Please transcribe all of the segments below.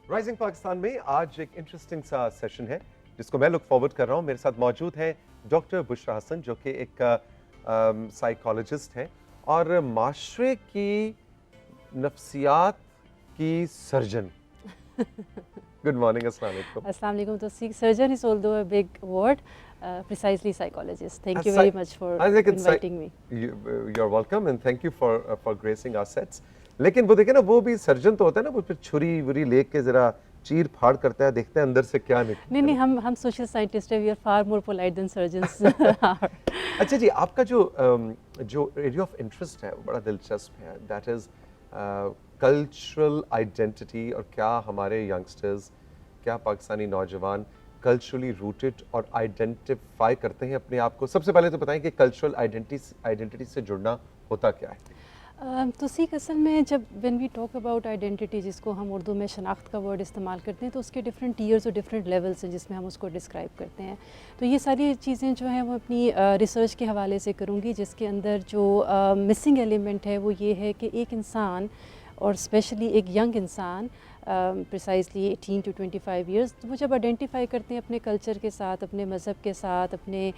Rising Pakistan में आज एक इंटरेस्टिंग सा सेशन है जिसको मैं लुक फॉरवर्ड कर रहा हूँ। मेरे साथ मौजूद हैं डॉक्टर बुशरा हसन जो कि एक साइकोलॉजिस्ट हैं और माशरे की नफ्सियात की सर्जन। गुड मॉर्निंग, अस्सलाम वालेकुम। अस्सलाम वालेकुम। तो surgeon is although a big word, precisely psychologist. Thank you very much for inviting me. You're welcome and thank you for gracing our sets. लेकिन वो देखे ना, वो भी सर्जन तो होता है ना, वो फिर छुरी वुरी लेके जरा चीर फाड़ करता है, देखते हैं अंदर से क्या निकलता है। नहीं, हम सोशल साइंटिस्ट हैं, we are far more polite than surgeons are. अच्छा जी, आपका जो एरिया ऑफ इंटरेस्ट है वो बड़ा दिलचस्प है, दैट इज कल्चरल आइडेंटिटी, और क्या हमारे यंगस्टर्स, क्या पाकिस्तानी नौजवान कल्चरली रूटेड और आइडेंटिफाई करते हैं अपने आप को। सबसे पहले तो बताएं कि कल्चरल आइडेंटिटी से जुड़ना होता क्या है? तो सीख असल में जब when we talk about identity, जिसको हम उर्दू में शनाख्त का वर्ड इस्तेमाल करते हैं, तो उसके डिफरेंट टीयर्स और डिफरेंट लेवल्स हैं जिसमें हम उसको डिस्क्राइब करते हैं। तो ये सारी चीज़ें जो हैं वो अपनी रिसर्च के हवाले से करूँगी, जिसके अंदर जो मिसिंग एलिमेंट है वो ये है कि एक इंसान, और स्पेशली एक यंग इंसान, प्रिसाइजली 18 to 25 ईयर्स, वो जब आइडेंटिफाई करते हैं अपने कल्चर के साथ, अपने मज़हब के साथ, अपने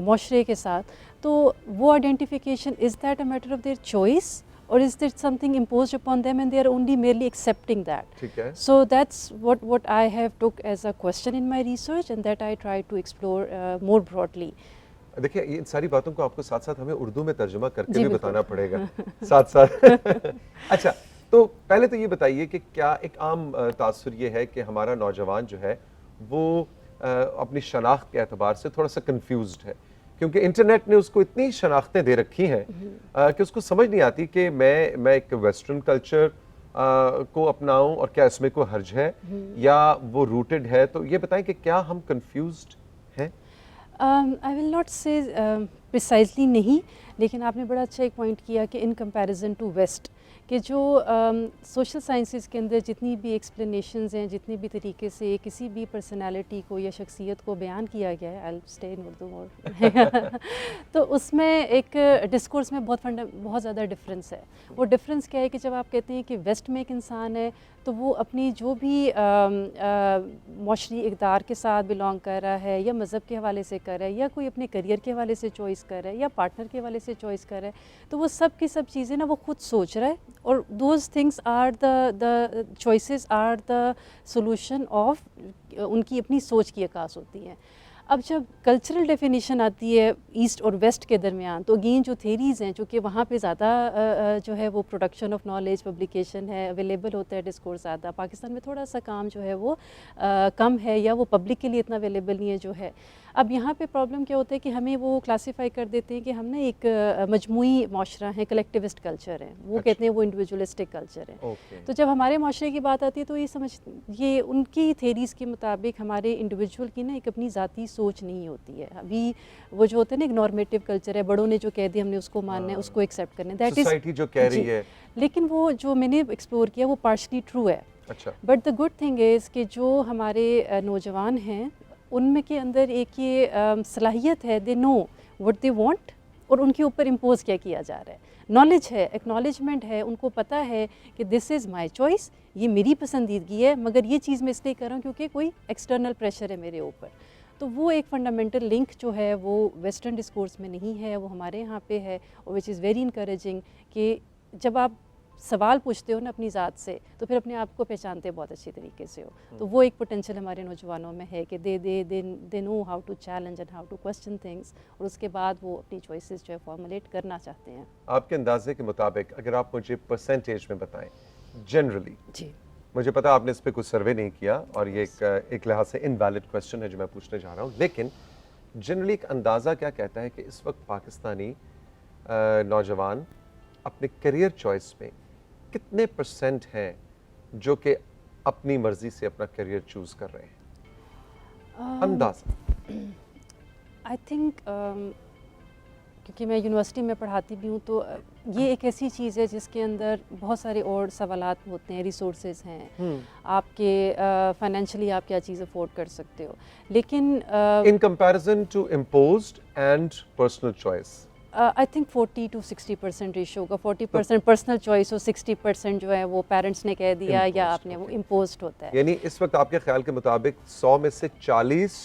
माशरे के साथ, तो वो identification, is that a matter of their choice or is there something imposed upon them and they are only merely accepting that? ठीक है। So that's what I have took as a question in my research and that I try to explore more broadly. देखिए, इन सारी बातों को आपको साथ साथ हमें उर्दू में तर्जुमा करके भी बताना पड़ेगा साथ साथ। अच्छा, तो पहले तो ये बताइए कि क्या एक आम तासुर ये है कि हमारा नौजवान जो है वो अपनी शनाख्त के एतबार से थोड़ा सा कंफ्यूज्ड है, क्योंकि इंटरनेट ने उसको इतनी शनाख्तें दे रखी हैं कि उसको समझ नहीं आती कि मैं एक वेस्टर्न कल्चर को अपनाऊं और क्या इसमें कोई हर्ज है या वो रूटेड है। तो ये बताएं कि क्या हम कंफ्यूज्ड हैं? आई विल नॉट से प्रिसाइजली नहीं, लेकिन आपने बड़ा अच्छा एक पॉइंट किया कि इन कंपैरिजन टू वेस्ट, कि जो सोशल साइंसेस के अंदर जितनी भी एक्सप्लेनेशंस हैं, जितनी भी तरीके से किसी भी पर्सनालिटी को या शख्सियत को बयान किया गया है, आई स्टे इन उर्दू मोर तो उसमें एक डिस्कोर्स में बहुत ज़्यादा डिफरेंस है। वो डिफरेंस क्या है कि जब आप कहते हैं कि वेस्ट में एक इंसान है तो वो अपनी जो भी मौशरी इक़दार के साथ बिलोंग कर रहा है, या मज़हब के हवाले से कर रहा है, या कोई अपने करियर के हवाले से चॉइस कर रहा है, या पार्टनर के हवाले से चॉइस कर रहा है, तो वो सब की सब चीज़ें ना वो खुद सोच रहा है, और those things are the choices are the solution of उनकी अपनी सोच की अक्कास होती हैं। अब जब कल्चरल डेफिनेशन आती है ईस्ट और वेस्ट के दरमियान, तो अगेन जो थेरीज़ हैं, जो कि वहाँ पे ज़्यादा जो है वो प्रोडक्शन ऑफ नॉलेज, पब्लिकेशन है, अवेलेबल होता है डिस्कोर्स ज़्यादा। पाकिस्तान में थोड़ा सा काम जो है वो कम है, या वो पब्लिक के लिए इतना अवेलेबल नहीं है जो है। अब यहाँ पे प्रॉब्लम क्या होता है कि हमें वो क्लासीफाई कर देते हैं कि हम ना एक मजमूई माशरा है, कलेक्टिविस्ट कल्चर है, वो कहते हैं वो इंडिविजुअलिस्टिक कल्चर है। तो जब हमारे माशरे की बात आती है तो ये उनकी थेरीज़ के मुताबिक हमारे इंडिविजुअल की ना एक अपनी ज़ाती सोच नहीं होती है। अभी वो जो होता है ना, एक नॉर्मेटिव कल्चर है, बड़ों ने जो कह दिया हमने उसको मानना है, उसको एक्सेप्ट करना है, दैट इज सोसाइटी जो कह रही है। लेकिन वो जो मैंने एक्सप्लोर किया वो पार्शली ट्रू है। अच्छा। But the good thing is कि जो हमारे नौजवान हैं उनमें के अंदर एक ये सलाहियत है, they know what they want, और उनके ऊपर इम्पोज क्या किया जा रहा है। नॉलेज है, एक्नॉलेजमेंट है, उनको पता है कि दिस इज़ माई चॉइस, ये मेरी पसंदीदगी है, मगर ये चीज़ मैं इसलिए कर रहा हूँ क्योंकि कोई एक्सटर्नल प्रेशर है मेरे ऊपर। तो वो एक फंडामेंटल लिंक जो है वो वेस्टर्न डिस्कोर्स में नहीं है, वो हमारे यहाँ पे है, और विच इज़ वेरी इनकरेजिंग कि जब आप सवाल पूछते हो ना अपनी ज़ात से, तो फिर अपने आप को पहचानते बहुत अच्छी तरीके से हो। तो वो एक पोटेंशियल हमारे नौजवानों में है कि they know how to challenge and how to question things, और उसके बाद वो अपनी चॉइसेस जो है फॉर्मुलेट करना चाहते हैं। आपके अंदाजे के मुताबिक अगर आप मुझे परसेंटेज में बताएं, जनरली, जी, मुझे पता आपने इस पर कुछ सर्वे नहीं किया और ये एक लिहाज से इनवैलिड क्वेश्चन है जो मैं पूछने जा रहा हूँ, लेकिन जनरली एक अंदाज़ा क्या कहता है कि इस वक्त पाकिस्तानी नौजवान अपने करियर चॉइस में कितने % हैं जो कि अपनी मर्जी से अपना करियर चूज कर रहे हैं? अंदाज़ा। आई थिंक क्योंकि मैं यूनिवर्सिटी में पढ़ाती भी हूँ, तो ये एक ऐसी चीज़ है जिसके अंदर बहुत सारे और सवालात होते हैं, रिसोर्सेज हैं, आपके फाइनेंशियली आप क्या चीज़ अफोर्ड कर सकते हो, लेकिन in comparison to imposed and personal choice, I think 40 to 60% ratio होगा, 40% पर्सनल चॉइस हो, 60% जो है वो पेरेंट्स ने कह दिया या Imposed, आपने वो okay. इम्पोज्ड होता है। यानी इस वक्त आपके ख्याल के मुताबिक 100 में से 40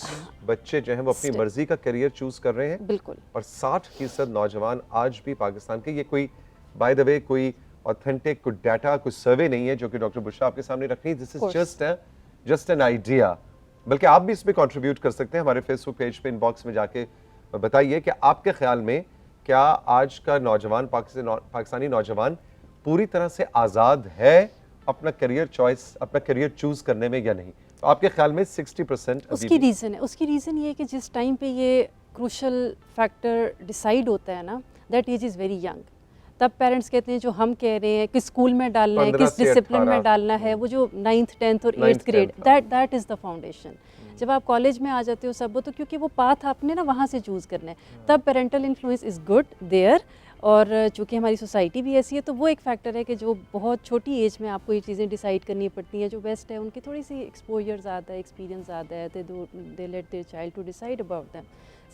बच्चे जो हैं वो अपनी Still. मर्जी का करियर चूज कर रहे हैं बिल्कुल और 60% नौजवान आज भी पाकिस्तान के, ये कोई बाय द वे कोई ऑथेंटिक कोई डाटा कोई सर्वे नहीं है जो कि डॉक्टर बुशरा आपके सामने रख रही है, this is course. Just an idea. बल्कि आप भी इसमें कंट्रीब्यूट कर सकते हैं हमारे फेसबुक पेज पे इनबॉक्स में जाके बताइए कि आपके ख्याल में क्या आज का नौजवान पाकिस्तानी नौजवान पूरी तरह से आज़ाद है अपना करियर चॉइस, अपना करियर चूज करने में या नहीं? तो आपके ख्याल में 60% उसकी रीज़न ये है कि जिस टाइम पे ये क्रूशल फैक्टर डिसाइड होता है ना, that age is very young. तब पेरेंट्स कहते हैं जो हम कह रहे हैं कि स्कूल में डालना है, 15 किस से डिसिप्लिन 18 में डालना है, वो जो 9th 10th और 8th 9th grade, 10th, that is the foundation. जब आप कॉलेज में आ जाते हो सब, वो तो क्योंकि वो पाथ आपने ना वहाँ से चूज़ करना है, तब parental influence is good there. और चूँकि हमारी सोसाइटी भी ऐसी है, तो वो एक फैक्टर है कि जो बहुत छोटी एज में आपको ये चीज़ें डिसाइड करनी पड़ती हैं। जो वेस्ट है उनकी थोड़ी सी एक्सपोजर ज़्यादा है, एक्सपीरियंस ज़्यादा है, they let their child to decide about them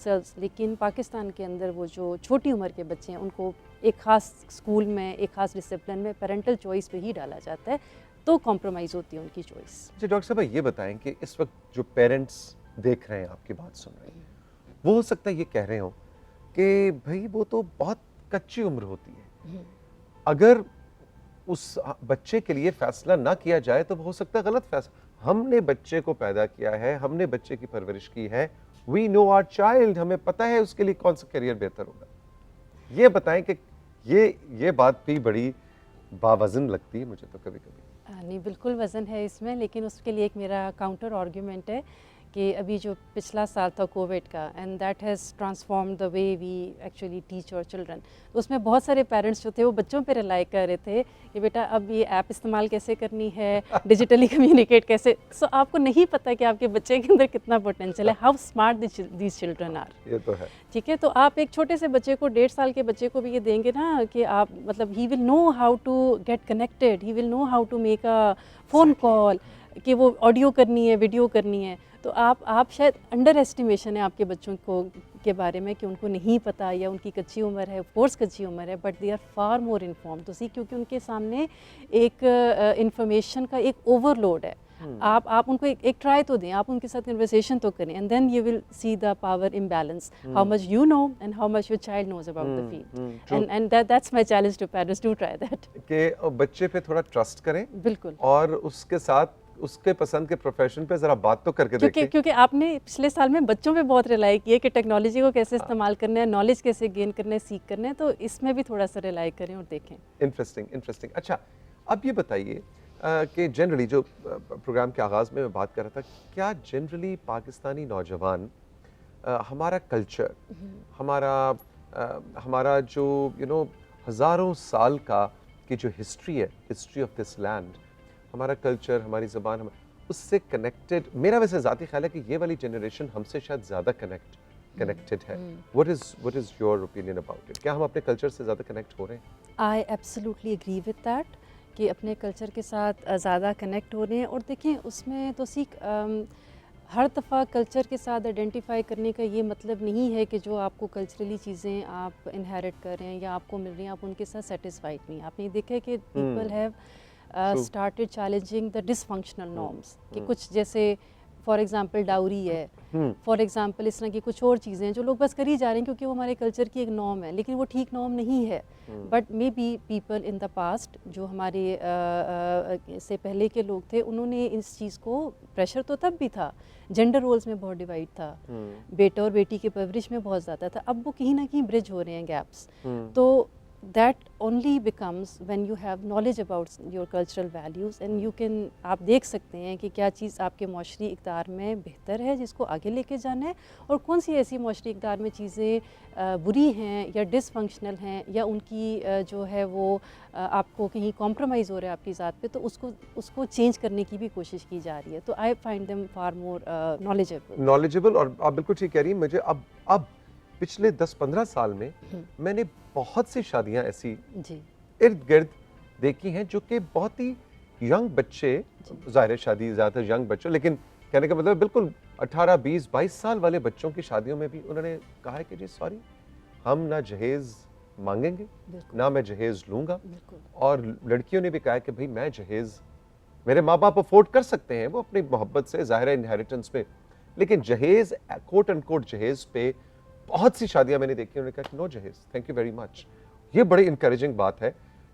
selves. लेकिन पाकिस्तान के अंदर वो जो छोटी उम्र के बच्चे हैं उनको एक ख़ास स्कूल में, एक ख़ास डिसिप्लिन में पेरेंटल चॉइस पे ही डाला जाता है, तो कॉम्प्रोमाइज़ होती है उनकी चॉइस। जी डॉक्टर साहब ये बताएं कि इस वक्त जो पेरेंट्स देख रहे हैं, आपकी बात सुन रहे हैं, वो हो सकता है ये कह रहे हो कि भाई वो तो बहुत कच्ची उम्र होती है, अगर उस बच्चे के लिए फैसला ना किया जाए तो हो सकता है गलत फैसला। हमने बच्चे को पैदा किया है, हमने बच्चे की परवरिश की है, वी नो आवर चाइल्ड, हमें पता है उसके लिए कौन सा करियर बेहतर होगा। ये बताएं कि ये बात भी बड़ी बावजन लगती है मुझे तो कभी कभी। नहीं, बिल्कुल वज़न है इसमें, लेकिन उसके लिए एक मेरा काउंटर आर्ग्यूमेंट है कि अभी जो पिछला साल था कोविड का, and that has transform the way we actually teach our children. तो उसमें बहुत सारे पेरेंट्स जो थे वो बच्चों पे रिलाई कर रहे थे कि बेटा अब ये ऐप इस्तेमाल कैसे करनी है, डिजिटली कम्युनिकेट कैसे। सो आपको नहीं पता कि आपके बच्चे के अंदर कितना पोटेंशियल है, how smart these children are. ये तो है। ठीक है, तो आप एक छोटे से बच्चे को, 1.5 साल के बच्चे को भी ये देंगे ना कि आप मतलब he will know how to get connected, he will know how to make a phone call, कि वो ऑडियो करनी है, वीडियो करनी है। तो आप शायद अंडर एस्टिमेशन है आपके बच्चों को के बारे में कि उनको नहीं पता या उनकी कच्ची उम्र है, कोर्स कच्ची उम्र है, but they are far more inform to see, क्योंकि उनके सामने एक इंफॉर्मेशन का एक ओवरलोड है। आप उनको एक ट्राई तो दें, आप उनके साथ कन्वर्सेशन तो करें, and then you will see the power imbalance, how much you know and how much your child knows about the field. And that's my challenge to parents, do try that कि बच्चे पे थोड़ा trust करें, बिल्कुल, और उसके साथ उसके पसंद के प्रोफेशन पे जरा बात तो करके देखें। क्योंकि आपने पिछले साल में बच्चों पे बहुत रिलाई किया कि टेक्नोलॉजी को कैसे इस्तेमाल करना है, नॉलेज कैसे गेन करना है, सीख करना है, तो इसमें भी थोड़ा सा रिलाई करें और देखें। इंटरेस्टिंग। अच्छा, अब ये बताइए कि जनरली जो प्रोग्राम के आगाज़ में मैं बात कर रहा था, क्या जनरली पाकिस्तानी नौजवान हमारा कल्चर, हमारा जो हज़ारों साल का की जो हिस्ट्री है, हिस्ट्री ऑफ दिस लैंड, हमारा कल्चर, हमारी ज़बान, उससे कनेक्टेड, मेरा वैसे ज़ाती ख्याल है कि ये वाली जनरेशन हमसे शायद ज़्यादा कनेक्टेड है। What is your opinion about it? क्या हम अपने कल्चर से ज़्यादा कनेक्ट हो रहे हैं? I absolutely agree with that कि अपने कल्चर के साथ ज़्यादा कनेक्ट हो रहे हैं। और देखें, उसमें तो हर दफ़ा कल्चर के साथ आइडेंटिफाई करने का ये मतलब नहीं है कि जो आपको कल्चरली चीज़ें आप इनहेरिट कर रहे हैं या आपको मिल रही हैं, आप उनके साथ सेटिस्फाइड नहीं। आपने देखा है कि people have started challenging the dysfunctional norms कि कुछ जैसे फॉर एग्जांपल डाउरी है, फॉर एग्जांपल इस तरह की कुछ और चीज़ें हैं जो लोग बस कर ही जा रहे हैं क्योंकि वो हमारे कल्चर की एक नॉर्म है, लेकिन वो ठीक नॉर्म नहीं है। But may be people in the past, जो हमारे से पहले के लोग थे, उन्होंने इस चीज़ को, प्रेशर तो तब भी था, जेंडर रोल्स में बहुत डिवाइड था, बेटा और बेटी की परवरिश में बहुत ज़्यादा था, अब वो कहीं ना कहीं ब्रिज हो रहे हैं गैप्स। तो that only becomes when you have knowledge about your cultural values and you can, आप देख सकते हैं कि क्या चीज़ आपके माशरी इक़्तिदार में बेहतर है जिसको आगे लेके जाना है, और कौन सी ऐसी माशरी इक़्तिदार में चीज़ें बुरी हैं या डिसफंक्शनल हैं या उनकी जो है वो आपको कहीं कॉम्प्रोमाइज़ हो रहा है आपकी ज़ात पे, तो उसको चेंज करने की भी कोशिश की जा रही है। तो I find them far more knowledgeable. और आप बिल्कुल ठीक कह रही हैं। मुझे अब पिछले 10-15 साल में मैंने बहुत सी शादियां ऐसी इर्द गिर्द देखी हैं जो कि बहुत ही यंग बच्चे, ज़ाहिर है शादी ज़्यादातर यंग बच्चों, लेकिन कहने का मतलब बिल्कुल 18, 20, 22 साल वाले बच्चों की शादियों में भी उन्होंने कहा है कि जी सॉरी, हम ना जहेज़ मांगेंगे, बिल्कुल ना मैं जहेज़ लूँगा। बिल्कुल और लड़कियों ने भी कहा कि भाई मैं जहेज़, मेरे माँ बाप अफोर्ड कर सकते हैं वो अपनी मोहब्बत से, ज़ाहिर है इनहेरिटेंस पे, लेकिन जहेज़ कोट अनकोट जहेज़ पे बहुत सी शादियां मैंने देखी, उन्होंने कहा कि नो जहेज़, थैंक यू वेरी मच। ये बड़ी इनकरेजिंग बात है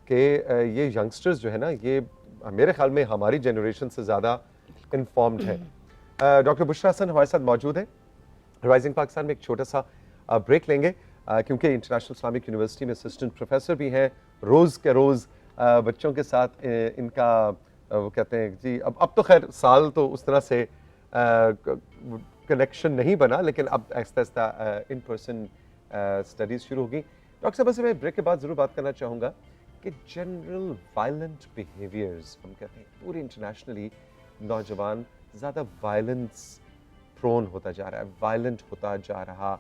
कि ये यंगस्टर्स जो है ना, ये मेरे ख्याल में हमारी जनरेशन से ज़्यादा इन्फॉर्म्ड है। डॉक्टर बुशरा हसन हमारे साथ मौजूद है। राइजिंग पाकिस्तान में एक छोटा सा ब्रेक लेंगे क्योंकि इंटरनेशनल इस्लामिक यूनिवर्सिटी में असिस्टेंट प्रोफेसर भी हैं। रोज़ के रोज़ बच्चों के साथ इनका वो कहते हैं जी, अब तो खैर साल तो उस तरह से कनेक्शन नहीं बना, लेकिन अब Aahista Aahista in person studies शुरू होगी। डॉक्टर साहब से मैं ब्रेक के बाद ज़रूर बात करना चाहूँगा कि जनरल वायलेंट बिहेवियर्स, हम कहते हैं पूरे इंटरनेशनली नौजवान ज़्यादा वायलेंस प्रोन होता जा रहा है, वायलेंट होता जा रहा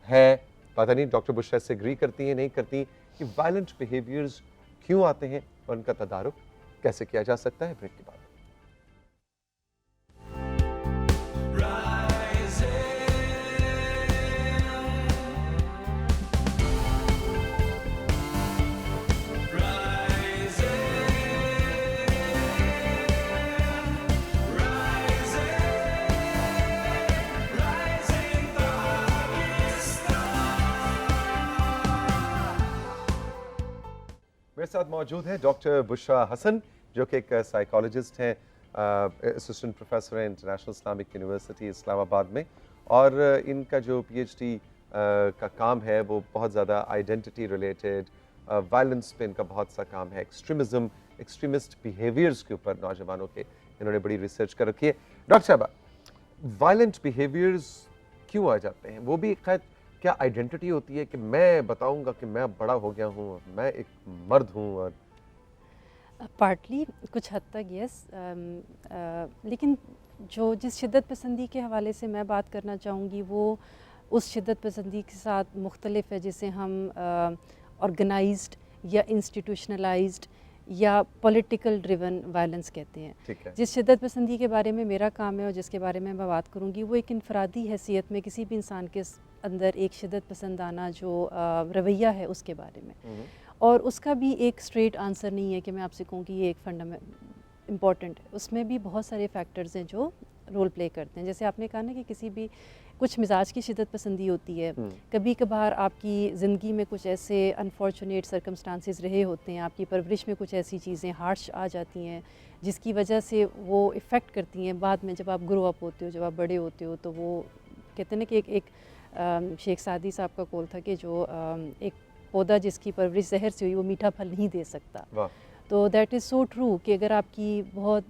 है। पता नहीं डॉक्टर बुशरा से एग्री करती हैं नहीं करती कि वायलेंट बिहेवियर्स क्यों आते हैं और उनका तदारुक कैसे किया जा सकता है। ब्रेक के बाद मेरे साथ मौजूद है डॉक्टर बुशरा हसन, जो कि एक साइकोलॉजिस्ट हैं, असिस्टेंट प्रोफेसर हैं इंटरनेशनल इस्लामिक यूनिवर्सिटी इस्लामाबाद में, और इनका जो पीएचडी का काम है वो बहुत ज़्यादा आइडेंटिटी रिलेटेड, वायलेंस पे इनका बहुत सा काम है, एक्सट्रीमिज़म, एक्सट्रीमिस्ट बिहेवियर्स के ऊपर नौजवानों के इन्होंने बड़ी रिसर्च कर रखी है। डॉक्टर साहब, वायलेंट बिहेवियर्स क्यों आ जाते हैं? वो भी खैर क्या आइडेंटिटी होती है कि मैं बताऊंगा कि मैं बड़ा हो गया हूँ और मैं एक मर्द हूँ? और पार्टली कुछ हद तक यस, लेकिन जो जिस शिद्दत पसंदी के हवाले से मैं बात करना चाहूँगी वो उस शिद्दत पसंदी के साथ मुख्तलिफ है, जिसे हम ऑर्गेनाइज्ड या इंस्टीट्यूशनलाइज्ड या पॉलिटिकल ड्रिवन वायलेंस कहते हैं। ठीक है। जिस शिद्दत पसंदी के बारे में मेरा काम है और जिसके बारे में मैं बात करूँगी, वो एक इनफरादी हैसियत में किसी भी इंसान के अंदर एक शिद्दत पसंदाना जो रवैया है उसके बारे में, और उसका भी एक स्ट्रेट आंसर नहीं है कि मैं आपसे कहूँ कि ये एक फंडामेंट इम्पॉर्टेंट है। उसमें भी बहुत सारे फैक्टर्स हैं जो रोल प्ले करते हैं। जैसे आपने कहा ना कि किसी भी कुछ मिजाज की शिद्दत पसंदी होती है, कभी कभार आपकी ज़िंदगी में कुछ ऐसे अनफॉर्चुनेट सर्कमस्टांसेस रहे होते हैं, आपकी परवरिश में कुछ ऐसी चीज़ें हार्श आ जाती हैं जिसकी वजह से वो इफ़ेक्ट करती हैं बाद में जब आप ग्रो अप होते हो, जब आप बड़े होते हो। तो वो कहते हैं ना कि एक शेख सादी साहब का कौल था कि जो एक पौधा जिसकी परवरिश जहर से हुई वो मीठा फल नहीं दे सकता। तो दैट इज़ सो ट्रू कि अगर आपकी बहुत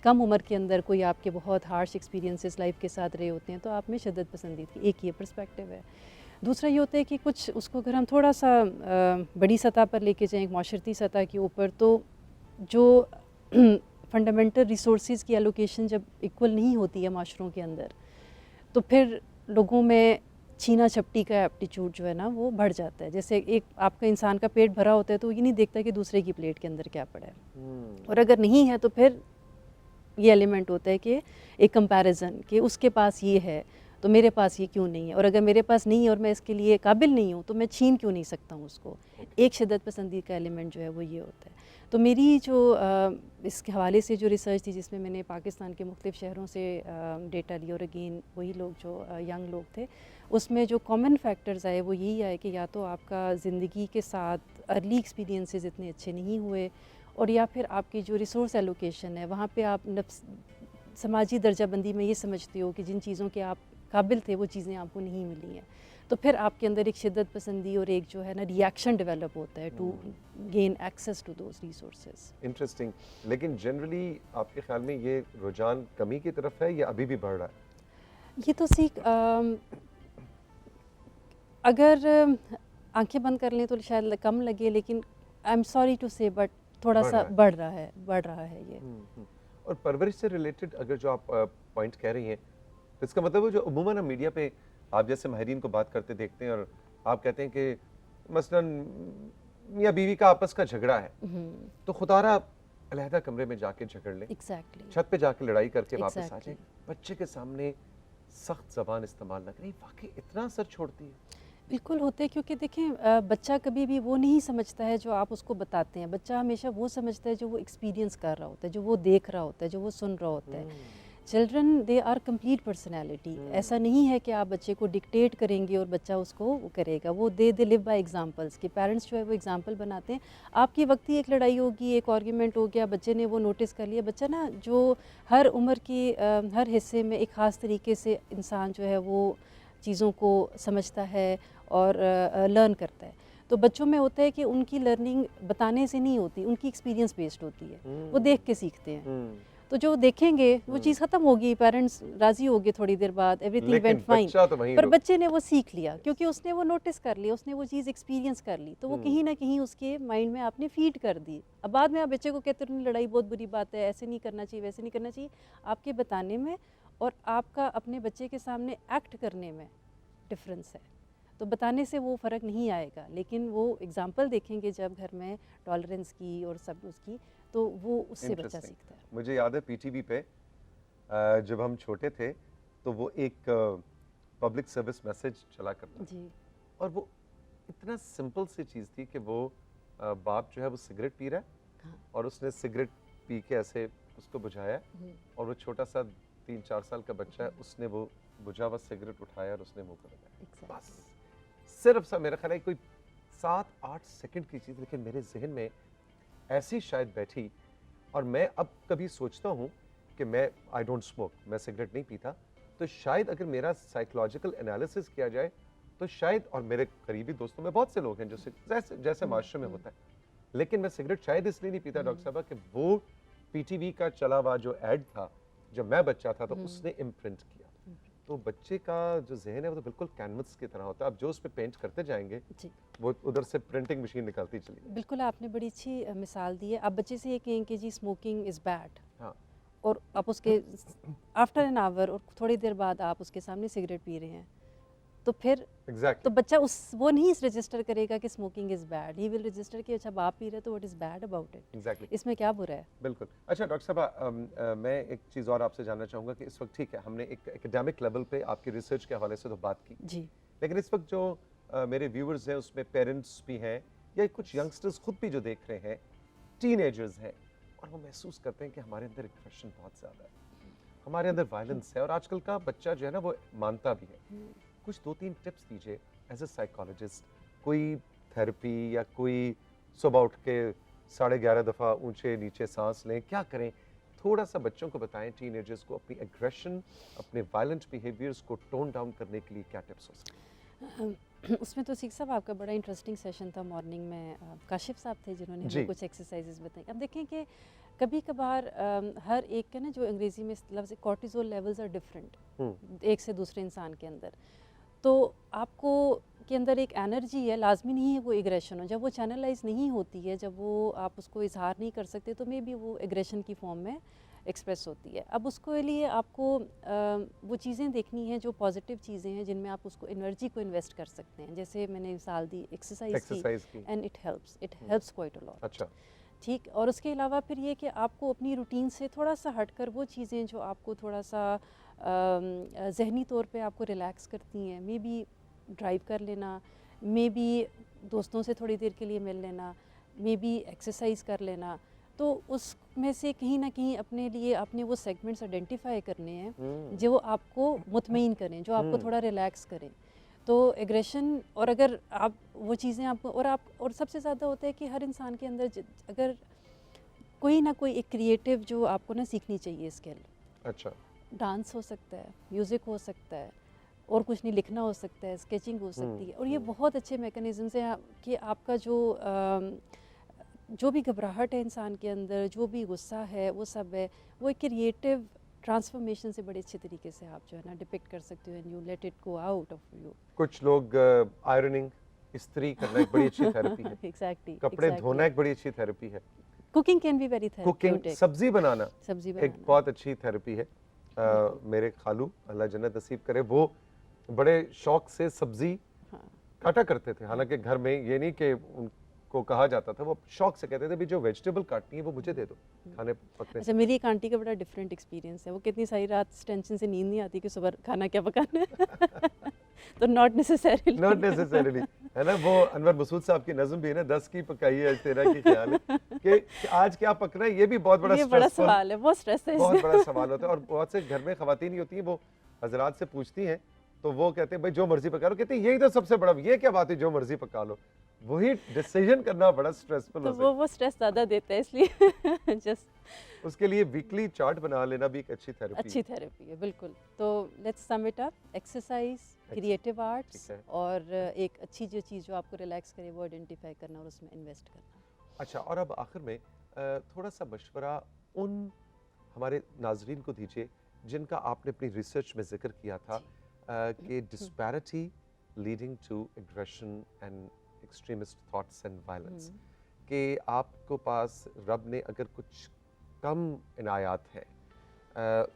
कम उम्र के अंदर कोई आपके बहुत हार्श एक्सपीरियंसेस लाइफ के साथ रहे होते हैं तो आप में शिद्दत पसंदी की एक ये पर्सपेक्टिव है। दूसरा ये होता है कि कुछ उसको अगर हम थोड़ा सा बड़ी सतह पर लेके जाएं, माशरती सतह के ऊपर, तो जो फंडामेंटल रिसोर्सेज की एलोकेशन जब इक्वल नहीं होती है माशरों के अंदर, तो फिर लोगों में छीना झपटी का एप्टीट्यूड जो है ना वो बढ़ जाता है। जैसे एक आपका इंसान का पेट भरा होता है तो ये नहीं देखता कि दूसरे की प्लेट के अंदर क्या पड़ा है, और अगर नहीं है तो फिर ये एलिमेंट होता है कि एक कंपैरिजन कि उसके पास ये है तो मेरे पास ये क्यों नहीं है, और अगर मेरे पास नहीं है और मैं इसके लिए काबिल नहीं हूँ तो मैं छीन क्यों नहीं सकता हूँ उसको। एक शिद्दत पसंदी का एलिमेंट जो है वो ये होता है। तो मेरी जो इसके हवाले से जो रिसर्च थी, जिसमें मैंने पाकिस्तान के मुख्तलिफ शहरों से डेटा लिया, और अगेन वही लोग जो यंग लोग थे, उसमें जो कॉमन फैक्टर्स आए वो यही आए कि या तो आपका ज़िंदगी के साथ अर्ली एक्सपीरियंसेस इतने अच्छे नहीं हुए, और या फिर आपकी जो रिसोर्स एलोकेशन है वहाँ पे आप समाजी दर्जाबंदी में ये समझते हो कि जिन चीज़ों के आप काबिल थे वो चीज़ें आपको नहीं मिली हैं, तो फिर आपके अंदर एक शिद्दत पसंदी और एक जो है ना रिएक्शन डेवलप होता है to gain access to those resources. Interesting. लेकिन जनरली आपके ख्याल में ये रुझान कमी की तरफ है या अभी भी बढ़ रहा है? ये तो अगर आंखें बंद कर लें तो शायद कम लगे, लेकिन आई एम सॉरी टू से बट थोड़ा सा बढ़ रहा है ये। और परवरिश से रिलेटेड अगर जो आप पॉइंट कह रही हैं, तो इसका मतलब वो जो अमूमन हम मीडिया पे आप जैसे माहिरीन को बात करते देखते हैं और आप कहते हैं कि मसलन मियां बीवी का आपस का झगड़ा है, तो खुदारा अलहदा कमरे में जाके झगड़ लें, छत पे जाके लड़ाई करके वापस आ जाए, बच्चे के सामने सख्त ज़बान इस्तेमाल ना करें। वाकई इतना असर छोड़ती है? बिल्कुल होते हैं, क्योंकि देखें बच्चा कभी भी वो नहीं समझता है जो आप उसको बताते हैं। बच्चा हमेशा वो समझता है जो वो एक्सपीरियंस कर रहा होता है, जो वो देख रहा होता है, जो वो सुन रहा होता है। Children they are complete personality. ऐसा नहीं है कि आप बच्चे को डिक्टेट करेंगे और बच्चा उसको वो करेगा। वो दे लिव बाय एग्जांपल्स, कि पेरेंट्स जो है वो एग्जांपल बनाते हैं। आपकी वक्ती एक लड़ाई होगी, एक आर्ग्यूमेंट हो गया, बच्चे ने वो नोटिस कर लिया। बच्चा ना जो हर उम्र की हर हिस्से में एक ख़ास तरीके से इंसान जो है वो चीज़ों को समझता है और लर्न करता है। तो बच्चों में होता है कि उनकी लर्निंग बताने से नहीं होती, उनकी एक्सपीरियंस बेस्ड होती है। वो देख के सीखते हैं। तो जो देखेंगे वो चीज़ ख़त्म होगी, पेरेंट्स राज़ी हो गए थोड़ी देर बाद, एवरीथिंग वेंट फाइन। तो वहीं पर बच्चे ने वो सीख लिया, क्योंकि उसने वो नोटिस कर लिया, उसने वो चीज़ एक्सपीरियंस कर ली, तो वो कहीं ना कहीं उसके माइंड में आपने फीड कर दी। अब बाद में आप बच्चे को कहते हो लड़ाई बहुत बुरी बात है, ऐसे नहीं करना चाहिए, वैसे नहीं करना चाहिए। आपके बताने में और आपका अपने बच्चे के सामने एक्ट करने में डिफरेंस है। तो बताने से वो फ़र्क नहीं आएगा, लेकिन वो एग्जाम्पल देखेंगे जब घर में टॉलरेंस की और सब उसकी, तो वो उससे बच्चा सीखता है। मुझे याद है पीटीवी पे जब हम छोटे थे तो वो एक पब्लिक सर्विस मैसेज चला करता जी। और वो इतना सिंपल सी चीज़ थी कि वो बाप जो है वो सिगरेट पी रहा है हाँ। और उसने सिगरेट पी के ऐसे उसको बुझाया और वो छोटा सा 3-4 साल का बच्चा है, उसने वो बुझा हुआ सिगरेट उठाया और उसने मुंह पर लगाया। बस सिर्फ सा मेरा ख्याल है कोई 7-8 सेकंड की चीज़, लेकिन मेरे जहन में ऐसी शायद बैठी। और मैं अब कभी सोचता हूँ कि मैं आई डोंट स्मोक, मैं सिगरेट नहीं पीता, तो शायद अगर मेरा साइकोलॉजिकल एनालिसिस किया जाए तो शायद, और मेरे करीबी दोस्तों में बहुत से लोग हैं जो जैसे जैसे माशरे में होता है, लेकिन मैं सिगरेट शायद इसलिए नहीं पीता डॉक्टर साहब कि वो पीटीवी का चला हुआ जो एड था जब मैं बच्चा था तो उसने इम्प्रिंट किया। तो बच्चे का जो जहन है वो तो बिल्कुल कैनवस की तरह होता है, आप जो उस पर पेंट करते जाएंगे जी। वो उधर से प्रिंटिंग मशीन निकलती चली। बिल्कुल, आपने बड़ी अच्छी मिसाल दी है। आप बच्चे से ये कहें कि जी स्मोकिंग इज़ बैड, हाँ और आप उसके आफ्टर एन आवर और थोड़ी देर बाद आप उसके सामने सिगरेट पी रहे हैं, तो फिर तो एग्जैक्टली बच्चा उस वो नहीं रजिस्टर करेगा कि smoking is bad. He will register कि अच्छा बाप पी रहे तो what is bad about it, exactly इसमें क्या बुरा है। बिल्कुल। अच्छा डॉक्टर साहब, मैं एक चीज़ और आपसे जानना चाहूँगा कि इस वक्त ठीक है हमने एक एकेडमिक लेवल पे आपकी रिसर्च के हवाले से तो बात की, जी। लेकिन इस वक्त जो मेरे व्यूअर्स हैं उसमें पेरेंट्स भी हैं या कुछ यंगस्टर्स खुद भी जो देख रहे हैं, टीनेजर्स हैं, और वो महसूस करते हैं कि हमारे अंदर एग्रेशन बहुत ज़्यादा है, हमारे अंदर वायलेंस है, और आजकल का बच्चा जो है ना वो मानता भी है। कुछ 2-3 टिप्स दीजिए एज ए साइकोलॉजिस्ट, कोई थेरेपी या कोई सुबह उठ के 11:30 दफ़ा ऊंचे नीचे सांस लें, क्या करें? थोड़ा सा बच्चों को बताएं, टीनेजर्स को, अपनी एग्रेशन, अपने वायलेंट बिहेवियर्स को टोन डाउन करने के लिए क्या टिप्स हो सकते हैं? उसमें तो सिख साहब आपका बड़ा इंटरेस्टिंग सेशन था मॉर्निंग में। काशिफ साहब थे जिन्होंने जी। हमें कुछ एक्सरसाइजेज बताई। अब देखें कि कभी कभार हर एक के ना जो अंग्रेज़ी में लफ्ज़ कॉर्टिसोल लेवल्स आर डिफरेंट एक से दूसरे इंसान के अंदर। तो आपको के अंदर एक एनर्जी है, लाजमी नहीं है वो एग्रेशन हो। जब वो चैनलाइज नहीं होती है, जब वो आप उसको इजहार नहीं कर सकते, तो मे बी वो एग्रेशन की फॉर्म में एक्सप्रेस होती है। अब उसके लिए आपको वो चीज़ें देखनी है जो पॉजिटिव चीज़ें हैं जिनमें आप उसको एनर्जी को इन्वेस्ट कर सकते हैं। जैसे मैंने मिसाल दी एक्सरसाइज की, and it helps quite a lot. अच्छा। ठीक। और उसके अलावा फिर ये कि आपको अपनी रूटीन से थोड़ा सा हटकर वो चीज़ें जो आपको थोड़ा सा ज़हनी तौर पे आपको रिलैक्स करती हैं, मे बी ड्राइव कर लेना, मे बी दोस्तों से थोड़ी देर के लिए मिल लेना, मे बी एक्सरसाइज कर लेना, तो उसमें से कहीं ना कहीं अपने लिए आपने वो सेगमेंट्स आइडेंटिफाई करने हैं जो आपको मुतमईन करें, जो आपको थोड़ा रिलैक्स करें। तो एग्रेशन, और अगर आप वो चीज़ें आपको और सबसे ज़्यादा होता है कि हर इंसान के अंदर अगर कोई ना कोई एक क्रिएटिव जो आपको ना सीखनी चाहिए स्किल। अच्छा। डांस हो सकता है, म्यूज़िक हो सकता है, और कुछ नहीं, लिखना हो सकता है, स्केचिंग हो सकती है। और ये बहुत अच्छे मैकेनिज़म्स हैं कि आपका जो भी घबराहट है इंसान के अंदर, जो भी गुस्सा है, वो सब है, वो एक क्रिएटिव ट्रांसफॉर्मेशन से बड़े अच्छे तरीके से आप जो है ना डिपिक्ट कर सकते हो, and you let it go out of you. कुछ लोग आयरनिंग, इस्त्री करना एक बड़ी अच्छी थेरेपी है। एग्जैक्टली। कपड़े धोना एक बड़ी अच्छी थेरेपी है। Cooking can be very cooking, therapeutic. सब्जी बनाना सब्जी एक बहुत अच्छी थेरेपी है। मेरे खालू, अल्लाह जन्नत नसीब करे, वो बड़े शौक से सब्जी काटा करते थे। हालांकि घर में ये नहीं कि उनको कहा जाता था, वो शौक से कहते थे भी जो वेजिटेबल काटनी है वो मुझे दे दो खाने पकने अच्छा, मेरी एक आंटी का बड़ा डिफरेंट एक्सपीरियंस है। वो कितनी सारी रात टेंशन से नींद नहीं आती कि सुबह खाना क्या पकाना है। तो नॉट नेसेसरीली। नॉट नेसेसरीली, है ना। वो अनवर मसूद साहब की नज़म भी है ना, 10 की पकाई है 13 की ख्याल है कि आज क्या पकना है, ये भी बहुत बड़ा ये बड़ा स्ट्रेसफुल, सवाल है, बहुत स्ट्रेस है बहुत इससे। बड़ा सवाल होता है। और बहुत से घर में खवातीन ही होती हैं, वो हजरात से पूछती हैं तो वो कहते हैं भाई जो मर्जी पका लो, कहते हैं यही तो सबसे बड़ा, ये क्या बात है जो मर्जी पका लो, वही डिसीजन करना बड़ा स्ट्रेसफुल तो हो सकता वो स्ट्रेस ज़्यादा देता है, इसलिए जस्ट है। उसके लिए वीकली चार्ट बना लेना भी एक अच्छी थेरेपी अच्छी थेरेपी है, बिल्कुल। तो let's sum it up, exercise, creative arts, ठीक है। और एक अच्छी जो चीज़ जो आपको रिलैक्स करे वो आइडेंटिफाई करना और उसमें इन्वेस्ट करना। अच्छा, और अब आखिर में थोड़ा सा मशवरा उन हमारे नाजरीन को दीजिए जिनका आपने अपनी रिसर्च में जिक्र किया था कि disparity leading to aggression and extremist thoughts and violence, कि आपको पास रब ने अगर कुछ कम इनायात है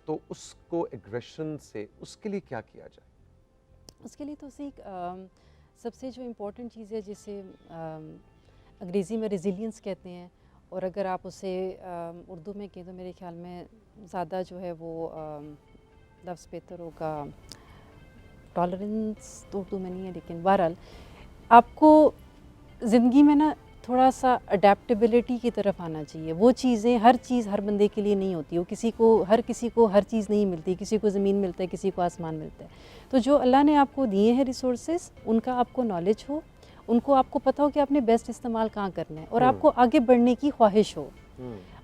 तो उसको एग्रेशन से, उसके लिए क्या किया जाए? उसके लिए तो सबसे जो इम्पोर्टेंट चीज़ है, जिसे अंग्रेज़ी में रेजिलियंस कहते हैं, और अगर आप उसे उर्दू में कहें तो मेरे ख्याल में ज़्यादा जो है वो लफ्ज़ बेहतर होगा, टॉलरेंस तो उर्दू में नहीं है, लेकिन बहरहाल आपको ज़िंदगी में ना थोड़ा सा अडेप्टेबिलिटी की तरफ आना चाहिए। वो चीज़ें, हर चीज़ हर बंदे के लिए नहीं होती, वो हर किसी को हर चीज़ नहीं मिलती, किसी को ज़मीन मिलता है, किसी को आसमान मिलता है। तो जो अल्लाह ने आपको दिए हैं रिसोर्सेज, उनका आपको नॉलेज हो, उनको आपको पता हो कि आपने बेस्ट इस्तेमाल कहाँ करना है, और आपको आगे बढ़ने की ख्वाहिश हो,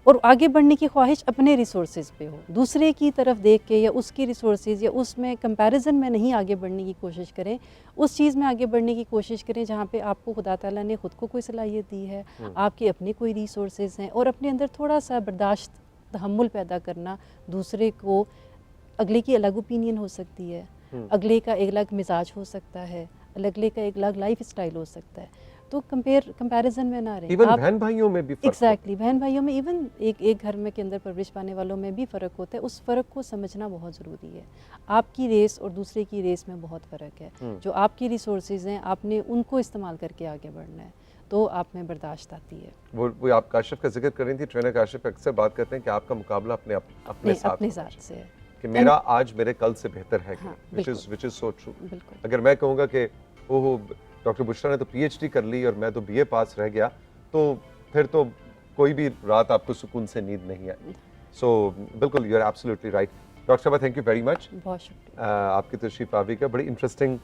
और आगे बढ़ने की ख्वाहिश अपने रिसोर्सेज पे हो। दूसरे की तरफ देख के या उसकी रिसोर्सेज या उसमें कंपैरिजन में नहीं आगे बढ़ने की कोशिश करें। उस चीज़ में आगे बढ़ने की कोशिश करें जहाँ पे आपको खुदा ताला ने ख़ुद को कोई सलाहियत दी है, आपके अपने कोई रिसोर्सेज हैं, और अपने अंदर थोड़ा सा बर्दाश्त, तहम्मुल पैदा करना। दूसरे को, अगले की अलग ओपिनियन हो सकती है, अगले का एक अलग मिजाज हो सकता है, अगले का एक अलग लाइफ स्टाइल हो सकता है, तो कंपैरिजन में ना रहें। इवन बहन भाइयों में भी फर्क एग्जैक्टली, बहन भाइयों में, इवन एक घर में के अंदर परवरिश पाने वालों में भी फ़र्क होता है। उस फ़र्क को समझना बहुत ज़रूरी है। आपकी रेस और दूसरे की रेस में बहुत फ़र्क है। जो आपकी रिसोर्सेज हैं, आपने उनको इस्तेमाल करके आगे बढ़ना है, तो आप में बर्दाश्त आती है। वो आप काशिफ का जिक्र कर रही थी, ट्रेनर काशिफ अक्सर बात करते हैं कि आपका मुकाबला अपने साथ से है, कि मेरा आज मेरे कल से बेहतर है, which is so true। अगर मैं कहूँगा कि ओहो डॉक्टर बुशरा ने तो पीएचडी कर ली और मैं तो बीए पास रह गया, तो फिर तो कोई भी रात आपको सुकून से नींद नहीं आई। सो बिल्कुल, you are absolutely right. Doctor साहब, थैंक यू वेरी मच, बहुत शुक्रिया आपकी तशरीफ आवी का। बड़ी इंटरेस्टिंग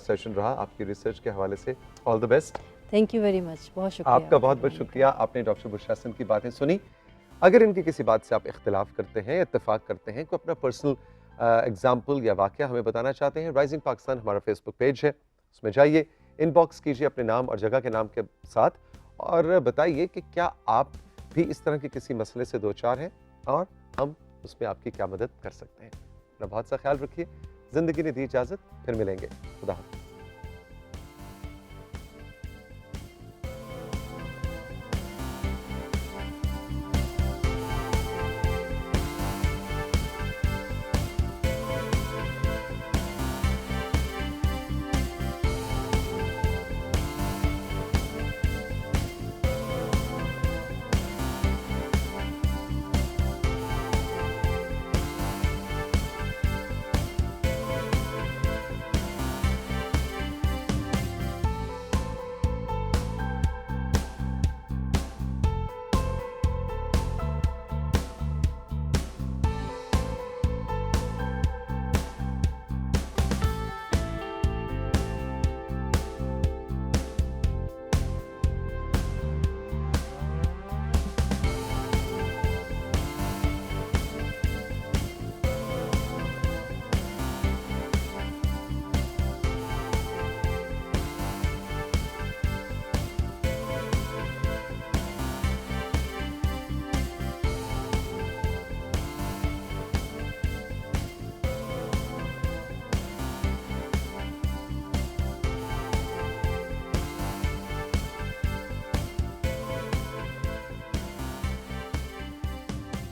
सेशन रहा आपकी रिसर्च के हवाले से। All the best. Thank you very much, बहुत शुक्रिया आपका बहुत बहुत शुक्रिया। आपने डॉक्टर बुशरा हसन की बातें सुनी। अगर इनकी किसी बात से आप इख्तिलाफ करते हैं, इत्तेफाक करते हैं, कोई अपना पर्सनल एग्जाम्पल या वाक़या हमें बताना चाहते हैं, राइजिंग पाकिस्तान हमारा फेसबुक पेज है, उसमें जाइए, इनबॉक्स कीजिए अपने नाम और जगह के नाम के साथ, और बताइए कि क्या आप भी इस तरह के किसी मसले से दो चार हैं और हम उसमें आपकी क्या मदद कर सकते हैं। अपना बहुत सा ख्याल रखिए। ज़िंदगी ने दी इजाज़त, फिर मिलेंगे। खुदा हाफ़िज़।